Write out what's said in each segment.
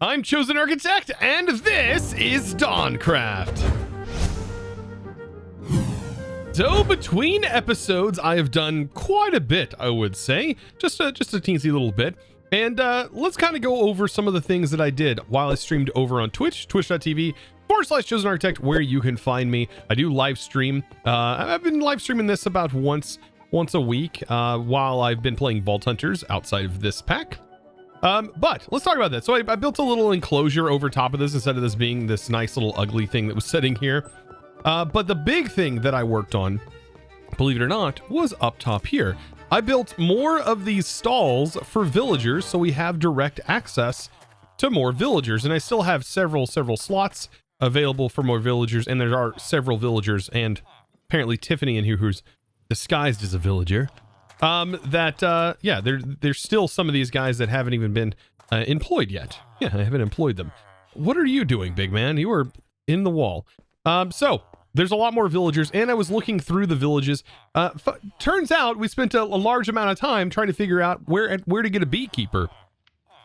I'm ChosenArchitect, and this is DawnCraft. So between episodes, I have done quite a bit, I would say, just a teensy little bit. And let's kind of go over some of the things that I did while I streamed over on Twitch, twitch.tv/ChosenArchitect, where you can find me. I do live stream. I've been live streaming this about once a week while I've been playing Vault Hunters outside of this pack. But let's talk about that. So I built a little enclosure over top of this instead of this being this nice little ugly thing that was sitting here. But the big thing that I worked on, believe it or not, was up top here. I built more of these stalls for villagers, so we have direct access to more villagers. And I still have several slots available for more villagers, and there are several villagers, and apparently Tiffany in here, who's disguised as a villager. Yeah, there's still some of these guys that haven't even been employed yet. Yeah, I haven't employed them. What are you doing, big man? You are in the wall. So there's a lot more villagers, and I was looking through the villages. Turns out we spent a large amount of time trying to figure out where to get a beekeeper.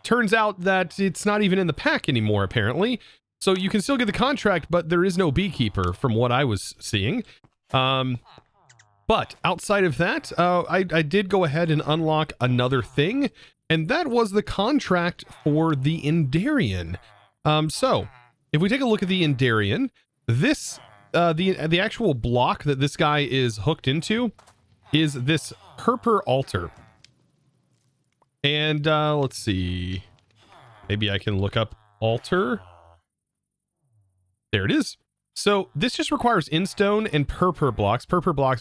Turns out that it's not even in the pack anymore, apparently. So you can still get the contract, but there is no beekeeper from what I was seeing. But outside of that, I did go ahead and unlock another thing, and that was the contract for the Endarian. So if we take a look at the Endarian, this the actual block that this guy is hooked into is this Herper altar. And let's see, maybe I can look up altar. There it is. So this just requires instone and purpur blocks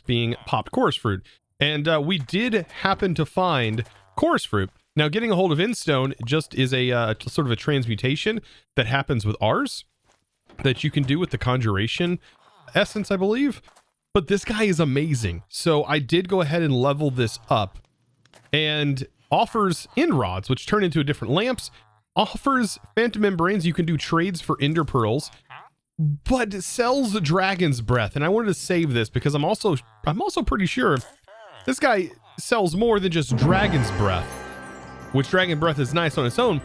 being popped chorus fruit. And we did happen to find chorus fruit. Now, getting a hold of instone just is a sort of a transmutation that happens with ours that you can do with the conjuration essence, I believe. But this guy is amazing. So I did go ahead and level this up, and offers end rods, which turn into different lamps, offers phantom membranes. You can do trades for ender pearls, but it sells dragon's breath. And I wanted to save this because I'm also pretty sure this guy sells more than just dragon's breath, which dragon breath is nice on its own,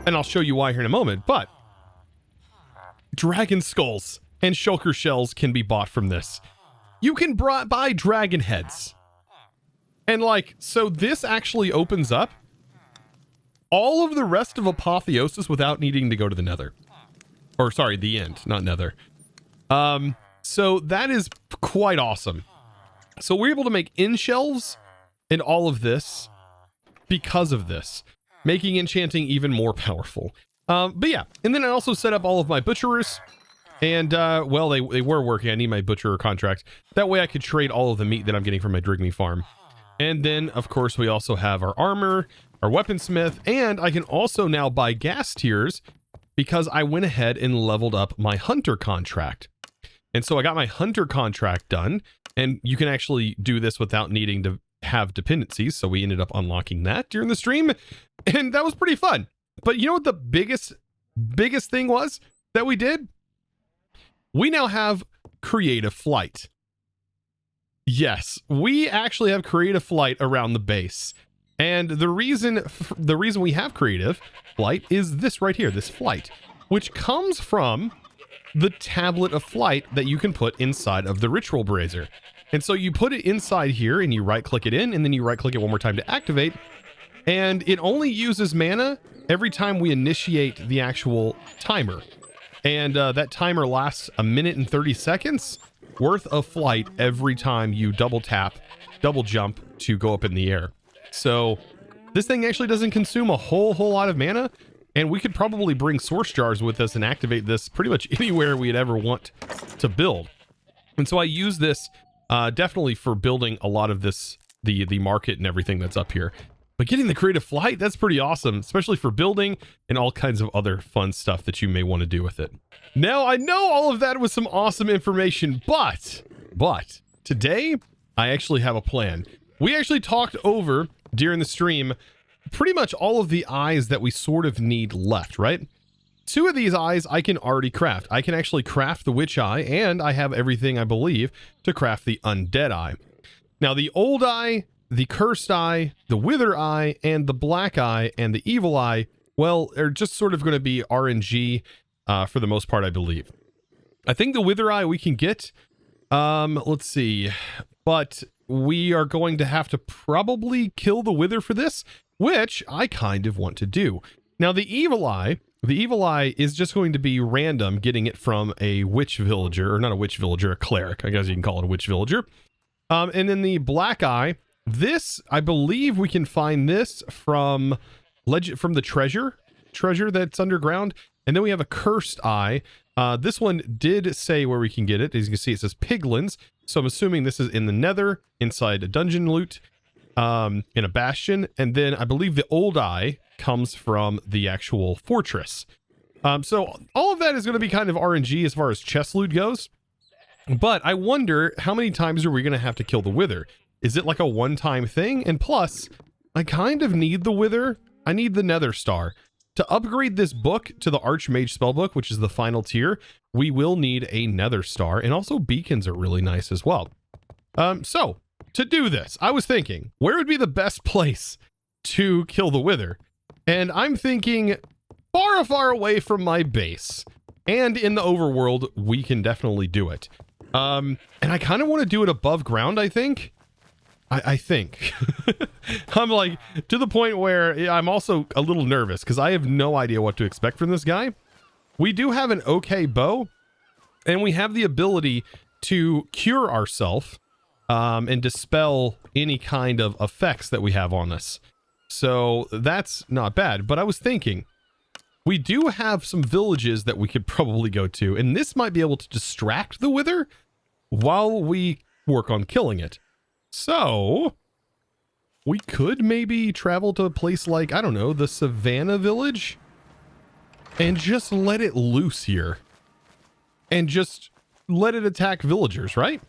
and I'll show you why here in a moment. But dragon skulls and shulker shells can be bought from this. You can buy dragon heads, and so this actually opens up all of the rest of Apotheosis without needing to go to the nether. Or sorry, the end, not nether. So that is quite awesome. So we're able to make end shelves and all of this because of this, making enchanting even more powerful. But yeah, and then I also set up all of my butcherers, and well, they were working. I need my butcherer contract. That way I could trade all of the meat that I'm getting from my Drigme farm. And then, of course, we also have our armor, our weaponsmith, and I can also now buy gas tiers because I went ahead and leveled up my hunter contract. And so I got my hunter contract done, and you can actually do this without needing to have dependencies. So we ended up unlocking that during the stream, and that was pretty fun. But you know what the biggest thing was that we did? We now have creative flight. Yes, we actually have creative flight around the base. And the reason we have creative flight is this right here, this flight, which comes from the tablet of flight that you can put inside of the ritual brazier. And so you put it inside here and you right click it in, and then you right click it one more time to activate. And it only uses mana every time we initiate the actual timer. And that timer lasts 1 minute and 30 seconds worth of flight every time you double tap, double jump to go up in the air. So this thing actually doesn't consume a whole lot of mana, and we could probably bring source jars with us and activate this pretty much anywhere we'd ever want to build. And so I use this definitely for building a lot of this, the market and everything that's up here. But getting the creative flight, that's pretty awesome, especially for building and all kinds of other fun stuff that you may want to do with it. Now, I know all of that was some awesome information, but today I actually have a plan. We actually talked over during the stream pretty much all of the eyes that we sort of need left, right? 2 of these eyes I can already craft. I can actually craft the witch eye, and I have everything, I believe, to craft the undead eye. Now, the old eye, the cursed eye, the wither eye, and the black eye, and the evil eye well, are just sort of going to be RNG for the most part, I believe. I think the Wither Eye we can get. Let's see. But we are going to have to probably kill the Wither for this, which I kind of want to do. Now, the Evil Eye is just going to be random, getting it from a witch villager, or not a witch villager, a cleric. I guess you can call it a witch villager. And then the Black Eye, this, I believe we can find this from the treasure that's underground. And then we have a Cursed Eye. This one did say where we can get it. As you can see, it says Piglins. So I'm assuming this is in the Nether, inside a dungeon loot, in a bastion. And then I believe the Old Eye comes from the actual fortress. So all of that is going to be kind of RNG as far as chest loot goes. But I wonder, how many times are we going to have to kill the Wither? Is it like a one-time thing? And plus, I kind of need the Wither. I need the Nether Star. To upgrade this book to the Archmage Spellbook, which is the final tier, we will need a Nether Star, and also beacons are really nice as well. So, to do this, I was thinking, where would be the best place to kill the Wither? And I'm thinking far, far away from my base. And in the overworld, we can definitely do it. And I kind of want to do it above ground, I think. I think. I'm like, to the point where I'm also a little nervous because I have no idea what to expect from this guy. We do have an okay bow, and we have the ability to cure ourselves and dispel any kind of effects that we have on us. So that's not bad. But I was thinking, we do have some villages that we could probably go to, and this might be able to distract the Wither while we work on killing it. So, we could maybe travel to a place like, I don't know, the Savannah Village, and just let it loose here. And just let it attack villagers, right?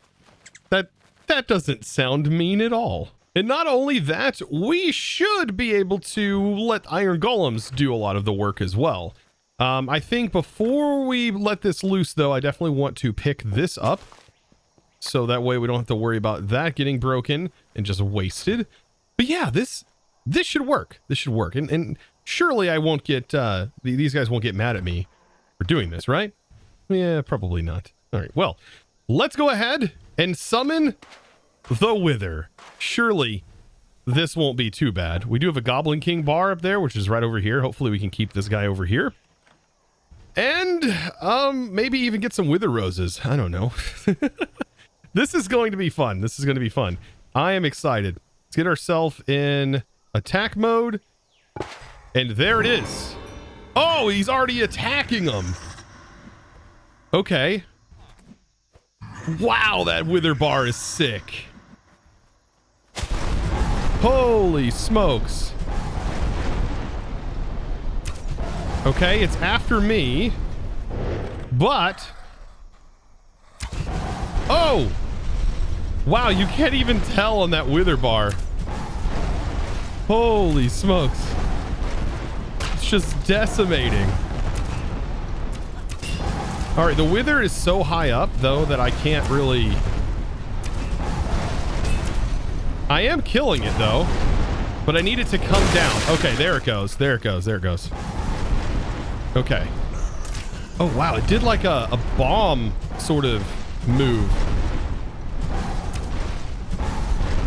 That doesn't sound mean at all. And not only that, we should be able to let iron golems do a lot of the work as well. I think before we let this loose, though, I definitely want to pick this up. So that way we don't have to worry about that getting broken and just wasted. But yeah, this should work. This should work. And surely I won't get, these guys won't get mad at me for doing this, right? Yeah, probably not. All right, well, let's go ahead and summon the Wither. Surely this won't be too bad. We do have a Goblin King bar up there, which is right over here. Hopefully we can keep this guy over here. And maybe even get some Wither roses. I don't know. This is going to be fun. This is going to be fun. I am excited. Let's get ourselves in attack mode. And there it is. Oh, he's already attacking them. Okay. Wow, that Wither bar is sick. Holy smokes. Okay, it's after me. But... oh! Wow, you can't even tell on that Wither bar. Holy smokes. It's just decimating. Alright, the Wither is so high up, though, that I can't really... I am killing it, though. But I need it to come down. Okay, there it goes. There it goes. There it goes. Okay. Oh, wow. It did like a bomb sort of move.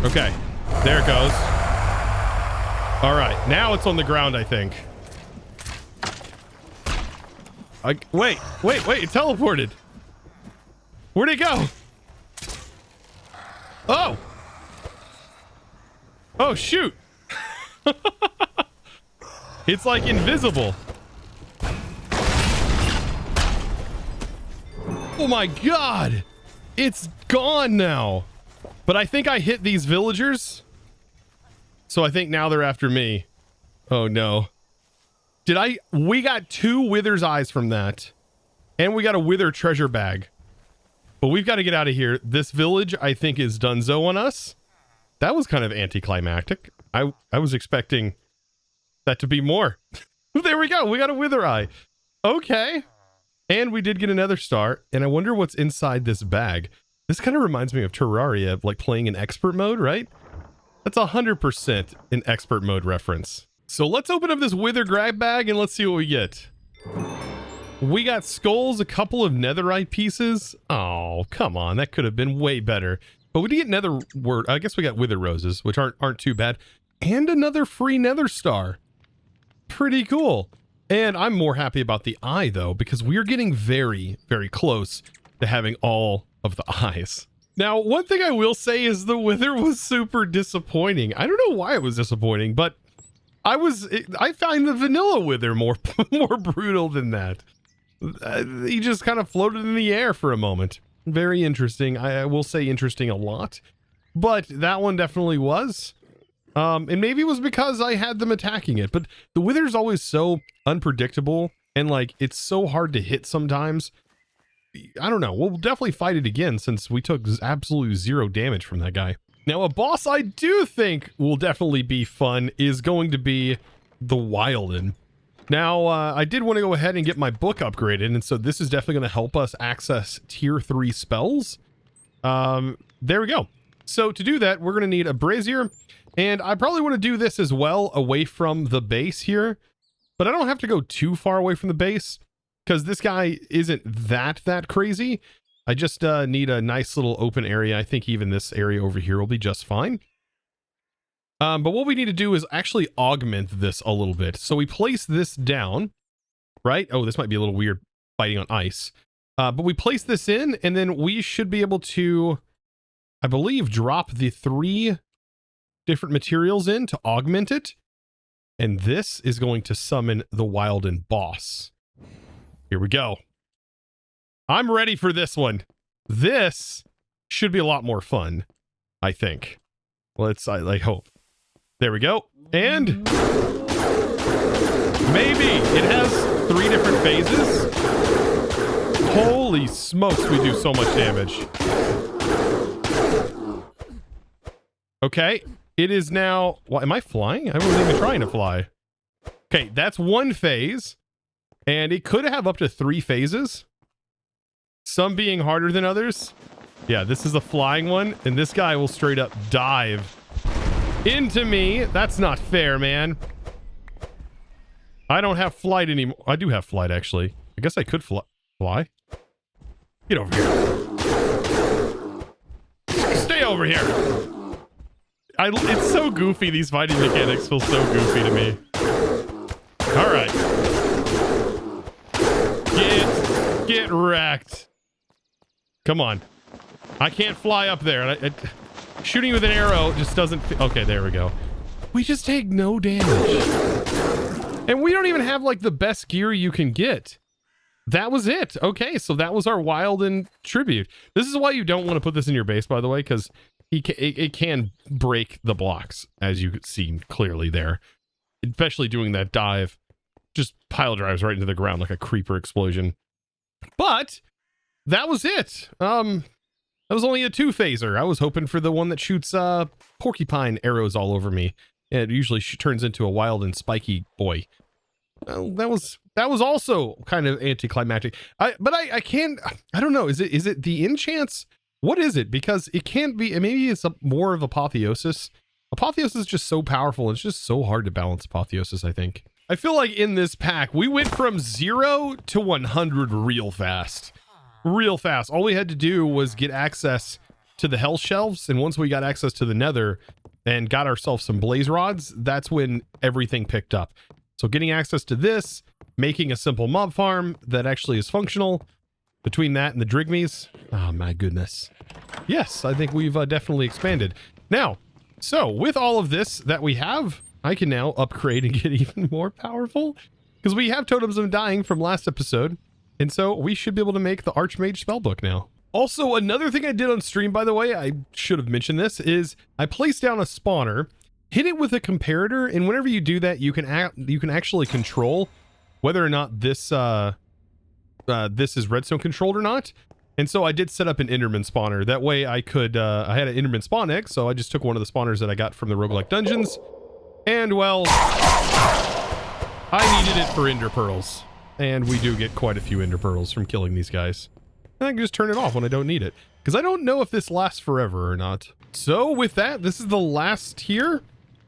Okay. There it goes. All right. Now it's on the ground, I think. Wait. It teleported. Where'd it go? Oh. Oh, shoot. It's like invisible. Oh my god. It's gone now. But I think I hit these villagers. So I think now they're after me. Oh no. We got 2 Wither's eyes from that. And we got a Wither treasure bag. But we've got to get out of here. This village, I think, is donezo on us. That was kind of anticlimactic. I was expecting that to be more. There we go. We got a Wither eye. Okay. And we did get another star. And I wonder what's inside this bag. This kind of reminds me of Terraria, like playing in expert mode, right? That's 100% an expert mode reference. So let's open up this wither grab bag and let's see what we get. We got skulls, a couple of netherite pieces. Oh, come on. That could have been way better. But we did get I guess we got wither roses, which aren't too bad. And another free nether star. Pretty cool. And I'm more happy about the eye, though, because we're getting very, very close to having all of the eyes. Now, one thing I will say is the wither was super disappointing. I don't know why it was disappointing, but I find the vanilla wither more brutal than that. He just kind of floated in the air for a moment. Very interesting. I will say interesting a lot, but that one definitely was. And maybe it was because I had them attacking it, but the wither's always so unpredictable and like it's so hard to hit sometimes. I don't know. We'll definitely fight it again since we took absolute 0 damage from that guy. Now, a boss I do think will definitely be fun is going to be the Wilden. Now, I did want to go ahead and get my book upgraded, and so this is definitely going to help us access tier 3 spells. There we go. So to do that, we're going to need a brazier, and I probably want to do this as well away from the base here, but I don't have to go too far away from the base because this guy isn't that crazy. I just need a nice little open area. I think even this area over here will be just fine. But what we need to do is actually augment this a little bit. So we place this down, right? Oh, this might be a little weird fighting on ice. But we place this in, and then we should be able to, I believe, drop the 3 different materials in to augment it. And this is going to summon the Wilden boss. Here we go. I'm ready for this one. This should be a lot more fun, I think. I hope. There we go. And maybe it has 3 different phases. Holy smokes, we do so much damage. Okay, it is now... What, am I flying? I wasn't even trying to fly. Okay, that's 1 phase. And it could have up to 3 phases. Some being harder than others. Yeah, this is a flying one. And this guy will straight up dive into me. That's not fair, man. I don't have flight anymore. I do have flight, actually. I guess I could fly. Get over here. Stay over here. It's so goofy. These fighting mechanics feel so goofy to me. All right. Get wrecked. Come on. I can't fly up there. Shooting with an arrow just doesn't... Okay, there we go. We just take no damage. And we don't even have, like, the best gear you can get. That was it. Okay, so that was our Wilden tribute. This is why you don't want to put this in your base, by the way, because it can break the blocks, as you could see clearly there. Especially doing that dive. Just pile drives right into the ground like a creeper explosion. But that was it. That was only a 2-phaser. I was hoping for the one that shoots porcupine arrows all over me. And it usually turns into a wild and spiky boy. That was also kind of anticlimactic. But I can't... I don't know. Is it the enchants? What is it? Because it can't be... Maybe it's more of apotheosis. Apotheosis is just so powerful. It's just so hard to balance apotheosis, I think. I feel like in this pack, we went from 0 to 100 real fast. Real fast. All we had to do was get access to the hell shelves, and once we got access to the nether and got ourselves some blaze rods, that's when everything picked up. So getting access to this, making a simple mob farm that actually is functional, between that and the drigmies, oh my goodness. Yes, I think we've definitely expanded. Now, so with all of this that we have, I can now upgrade and get even more powerful because we have Totems of Dying from last episode. And so we should be able to make the Archmage Spellbook now. Also, another thing I did on stream, by the way, I should have mentioned this, is I placed down a spawner, hit it with a comparator, and whenever you do that, you can actually control whether or not this this is redstone controlled or not. And so I did set up an Enderman spawner. That way I could, I had an Enderman spawn egg, so I just took one of the spawners that I got from the roguelike dungeons, and well, I needed it for ender pearls. And we do get quite a few ender pearls from killing these guys. And I can just turn it off when I don't need it. Because I don't know if this lasts forever or not. So with that, this is the last tier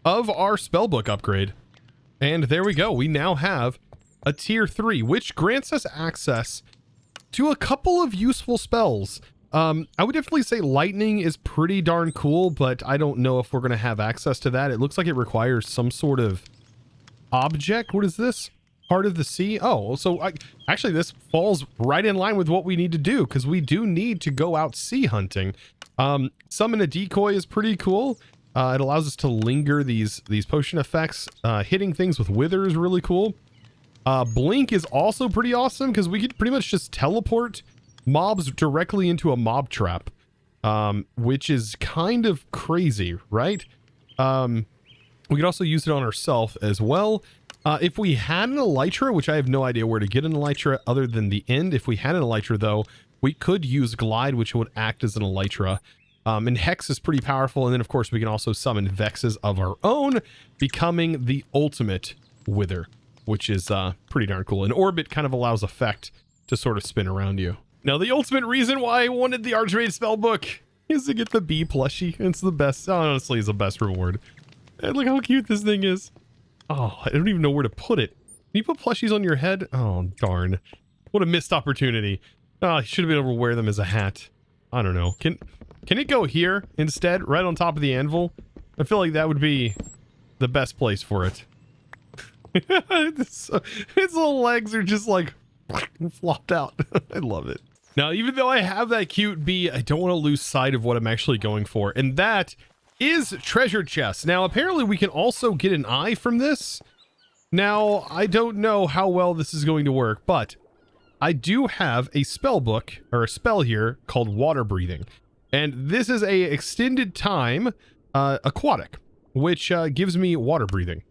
of our Spellbook upgrade. And there we go. We now have a tier 3, which grants us access to a couple of useful spells. I would definitely say lightning is pretty darn cool, but I don't know if we're going to have access to that. It looks like it requires some sort of object. What is this? Heart of the Sea? Oh, so actually this falls right in line with what we need to do, because we do need to go out sea hunting. Summon a decoy is pretty cool. It allows us to linger these potion effects. Hitting things with wither is really cool. Blink is also pretty awesome, because we could pretty much just teleport mobs directly into a mob trap, which is kind of crazy, right? We could also use it on ourselves as well. If we had an elytra, which I have no idea where to get an elytra other than the end. If we had an elytra, though, we could use glide, which would act as an elytra. And hex is pretty powerful. And then, of course, we can also summon vexes of our own, becoming the ultimate wither, which is pretty darn cool. And orbit kind of allows effect to sort of spin around you. Now, the ultimate reason why I wanted the Archmage Spellbook is to get the bee plushie. It's the best. Honestly, it's the best reward. And look how cute this thing is. Oh, I don't even know where to put it. Can you put plushies on your head? Oh, darn. What a missed opportunity. Oh, I should have been able to wear them as a hat. I don't know. Can it go here instead, right on top of the anvil? I feel like that would be the best place for it. Its little legs are just like flopped out. I love it. Now, even though I have that cute bee, I don't want to lose sight of what I'm actually going for. And that is treasure chests. Now, apparently we can also get an eye from this. Now, I don't know how well this is going to work, but I do have a spell book, or a spell here, called water breathing. And this is a extended time aquatic, which gives me water breathing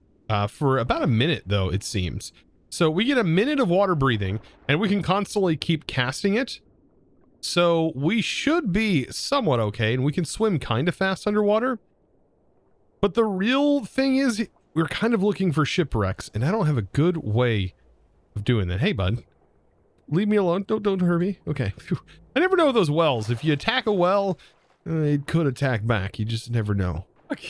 for about a minute, though, it seems. So we get a minute of water breathing, and we can constantly keep casting it. So we should be somewhat okay, and we can swim kind of fast underwater. But the real thing is, we're kind of looking for shipwrecks, and I don't have a good way of doing that. Hey, bud. Leave me alone. Don't hurt me. Okay. Phew. I never know those wells. If you attack a well, it could attack back. You just never know.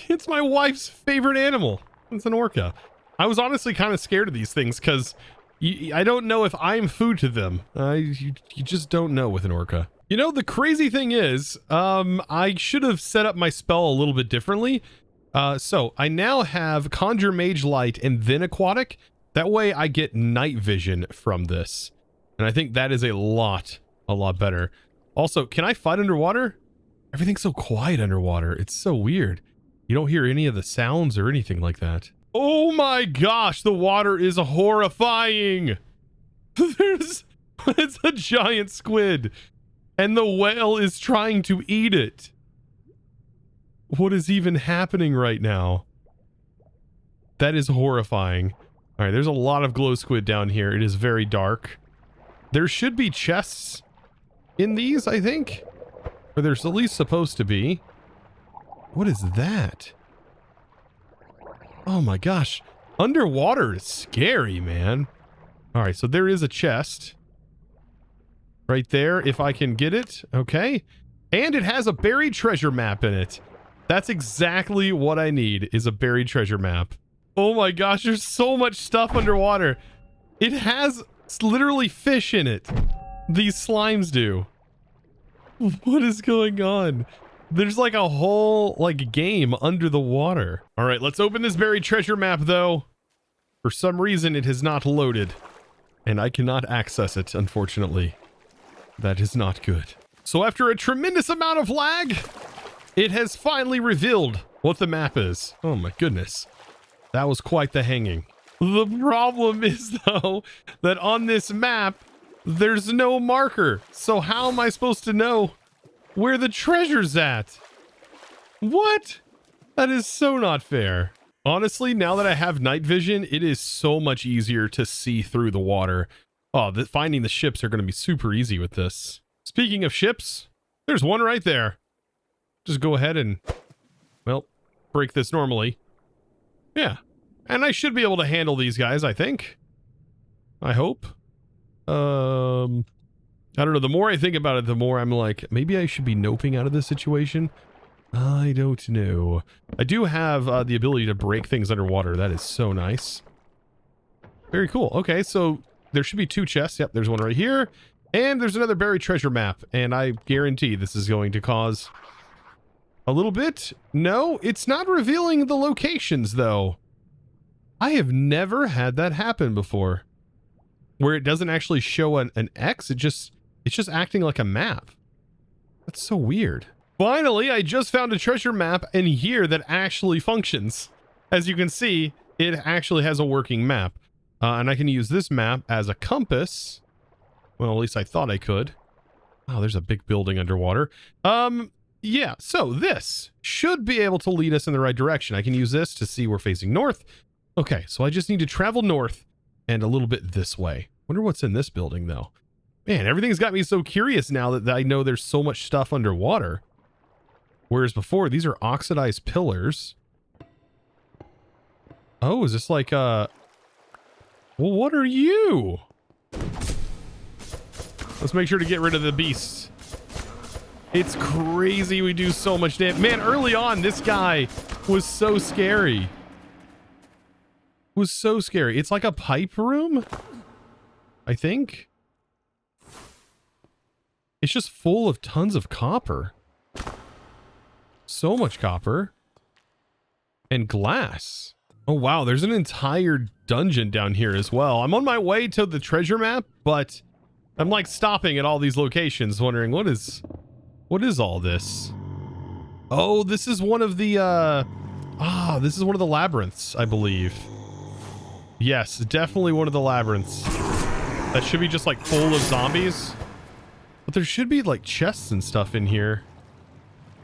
It's my wife's favorite animal. It's an orca. I was honestly kind of scared of these things because I don't know if I'm food to them. You just don't know with an orca. You know, the crazy thing is, I should have set up my spell a little bit differently. So I now have Conjure Mage Light and then Aquatic. That way I get night vision from this. And I think that is a lot better. Also, can I fight underwater? Everything's so quiet underwater. It's so weird. You don't hear any of the sounds or anything like that. Oh my gosh, the water is horrifying. It's a giant squid. And the whale is trying to eat it. What is even happening right now? That is horrifying. All right, there's a lot of glow squid down here. It is very dark. There should be chests in these, I think. Or there's at least supposed to be. What is that? Oh my gosh. Underwater is scary, man. All right, so there is a chest. Right there, if I can get it. Okay. And it has a buried treasure map in it. That's exactly what I need, is a buried treasure map. Oh my gosh, there's so much stuff underwater. It has literally fish in it. These slimes do. What is going on? There's like a whole game under the water. All right, let's open this buried treasure map though. For some reason it has not loaded and I cannot access it, unfortunately. That is not good. So after a tremendous amount of lag, it has finally revealed what the map is. Oh my goodness. That was quite the hanging. The problem is though that on this map there's no marker. So how am I supposed to know where the treasure's at? What? That is so not fair. Honestly, now that I have night vision, it is so much easier to see through the water. Oh, finding the ships are going to be super easy with this. Speaking of ships, there's one right there. Just go ahead and, well, break this normally. Yeah. And I should be able to handle these guys, I think. I hope. I don't know. The more I think about it, the more I'm like, maybe I should be noping out of this situation. I don't know. I do have the ability to break things underwater. That is so nice. Very cool. Okay, so there should be 2 chests. Yep, there's one right here. And there's another buried treasure map. And I guarantee this is going to cause a little bit. No, it's not revealing the locations, though. I have never had that happen before. Where it doesn't actually show an X. It's just acting like a map. That's so weird. Finally, I just found a treasure map in here that actually functions. As you can see, it actually has a working map. And I can use this map as a compass. Well, at least I thought I could. Oh, there's a big building underwater. Yeah, so this should be able to lead us in the right direction. I can use this to see we're facing north. Okay, so I just need to travel north and a little bit this way. Wonder what's in this building, though. Man, everything's got me so curious now that I know there's so much stuff underwater. Whereas before, these are oxidized pillars. Oh, is this like well, what are you? Let's make sure to get rid of the beasts. It's crazy we do so much damage. Man, early on, this guy was so scary. Was so scary. It's like a pipe room, I think. It's just full of tons of copper. So much copper. And glass. Oh, wow. There's an entire dungeon down here as well. I'm on my way to the treasure map, but I'm like stopping at all these locations wondering what is all this? Oh, this is one of the, this is one of the labyrinths, I believe. Yes, definitely one of the labyrinths. That should be just like full of zombies. But there should be like chests and stuff in here.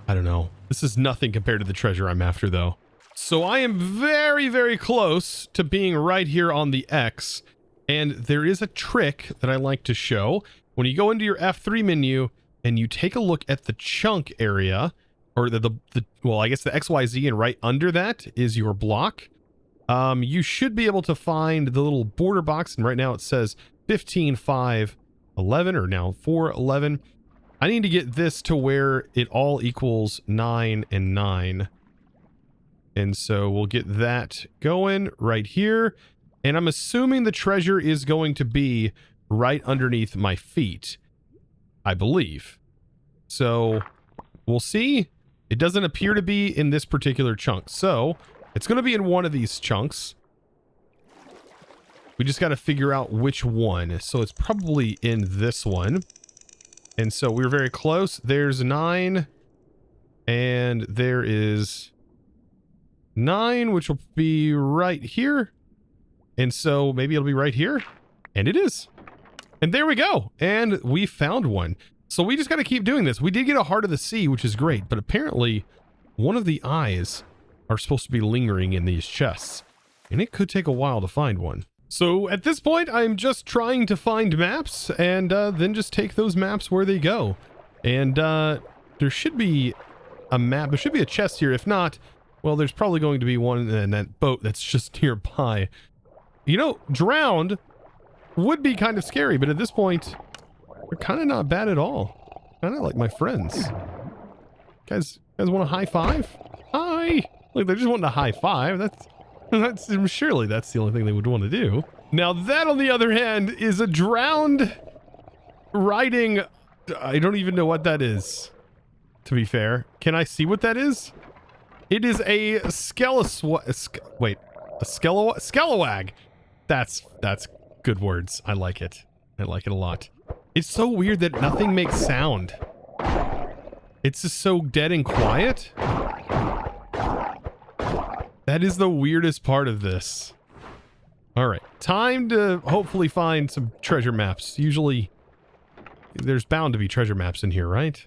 I don't know. This is nothing compared to the treasure I'm after, though. So I am very, very close to being right here on the X. And there is a trick that I like to show. When you go into your F3 menu and you take a look at the chunk area, or well, I guess the XYZ, and right under that is your block. You should be able to find the little border box, and right now it says 15, 5, 11, or now 4, 11. I need to get this to where it all equals 9 and 9. And so we'll get that going right here. And I'm assuming the treasure is going to be right underneath my feet, I believe. So we'll see. It doesn't appear to be in this particular chunk. So it's going to be in one of these chunks. We just got to figure out which one. So it's probably in this one. And so we're very close. There's 9. And there is 9, which will be right here. And so maybe it'll be right here. And it is. And there we go. And we found one. So we just got to keep doing this. We did get a Heart of the Sea, which is great. But apparently one of the eyes are supposed to be lingering in these chests. And it could take a while to find one. So at this point, I'm just trying to find maps and then just take those maps where they go. And there should be a map. There should be a chest here. If not, well, there's probably going to be one in that boat that's just nearby. You know, drowned would be kind of scary, but at this point, they're kind of not bad at all. Kind of like my friends. Guys want a high five? Hi! Look, they're just wanting a high five. That's surely that's the only thing they would want to do. Now that, on the other hand, is a drowned riding. I don't even know what that is, to be fair. Can I see what that is? It is a skellawag. That's good words. I like it. I like it a lot. It's so weird that nothing makes sound. It's just so dead and quiet. That is the weirdest part of this. All right, time to hopefully find some treasure maps. Usually, there's bound to be treasure maps in here, right?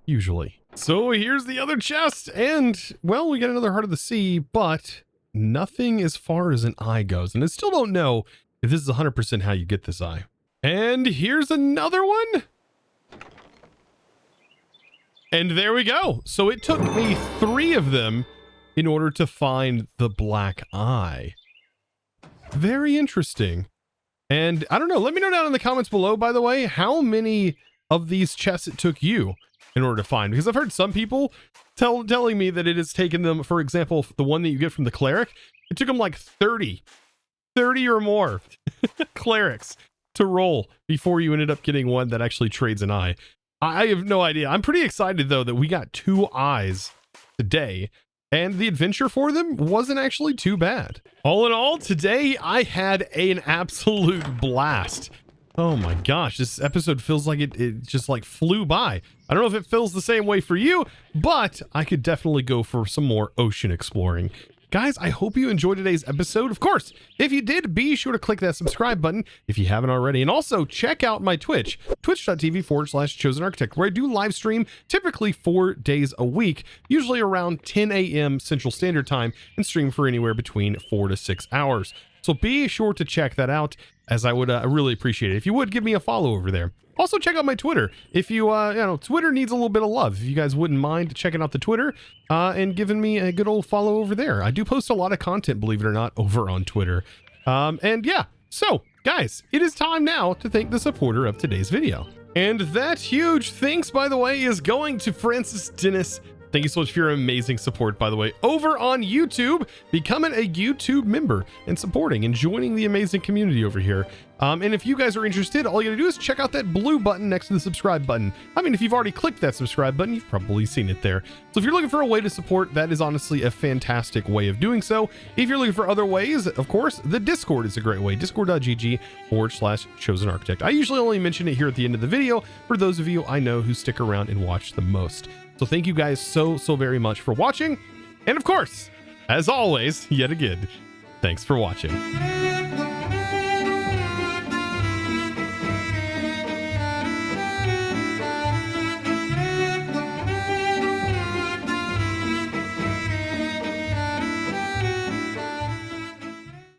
Usually. So here's the other chest, and, well, we got another Heart of the Sea, but nothing as far as an eye goes. And I still don't know if this is 100% how you get this eye. And here's another one. And there we go. So it took me 3 of them in order to find the black eye. Very interesting. And I don't know, let me know down in the comments below, by the way, how many of these chests it took you in order to find. Because I've heard some people telling me that it has taken them, for example, the one that you get from the cleric, it took them like 30 30 or more clerics to roll before you ended up getting one that actually trades an eye. I have no idea. I'm pretty excited, though, that we got 2 eyes today, and the adventure for them wasn't actually too bad. All in all, today I had an absolute blast. Oh my gosh, this episode feels like it just like flew by. I don't know if it feels the same way for you, but I could definitely go for some more ocean exploring. Guys, I hope you enjoyed today's episode. Of course, if you did, be sure to click that subscribe button if you haven't already. And also check out my Twitch, twitch.tv/ChosenArchitect, where I do live stream typically 4 days a week, usually around 10 a.m. Central Standard Time, and stream for anywhere between 4 to 6 hours. So be sure to check that out, as I would really appreciate it. If you would, give me a follow over there. Also, check out my Twitter. If you, Twitter needs a little bit of love. If you guys wouldn't mind checking out the Twitter and giving me a good old follow over there. I do post a lot of content, believe it or not, over on Twitter. And yeah, so guys, it is time now to thank the supporter of today's video. And that huge thanks, by the way, is going to Francis Dennis. Thank you so much for your amazing support, by the way, over on YouTube, becoming a YouTube member and supporting and joining the amazing community over here. And if you guys are interested, all you gotta do is check out that blue button next to the subscribe button. I mean, if you've already clicked that subscribe button, you've probably seen it there. So if you're looking for a way to support, that is honestly a fantastic way of doing so. If you're looking for other ways, of course, the Discord is a great way, discord.gg/ChosenArchitect. I usually only mention it here at the end of the video for those of you I know who stick around and watch the most. So thank you guys so very much for watching. And of course, as always, yet again, thanks for watching.